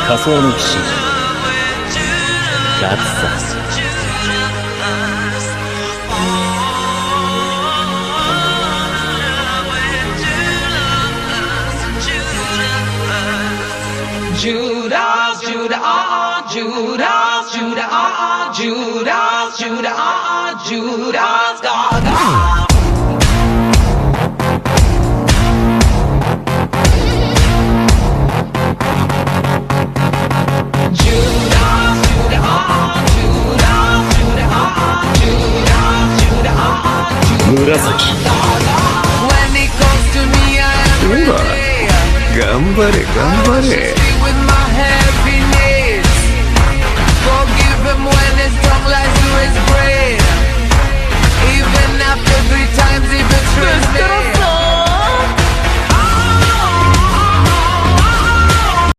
仮想の騎士ガッツさ。Judas, Judas, Judas, Judas, Judas, Judas, Judas, Gaga. Murasaki. ほら、頑張れ頑張れ。Even after 3 times he betrays me.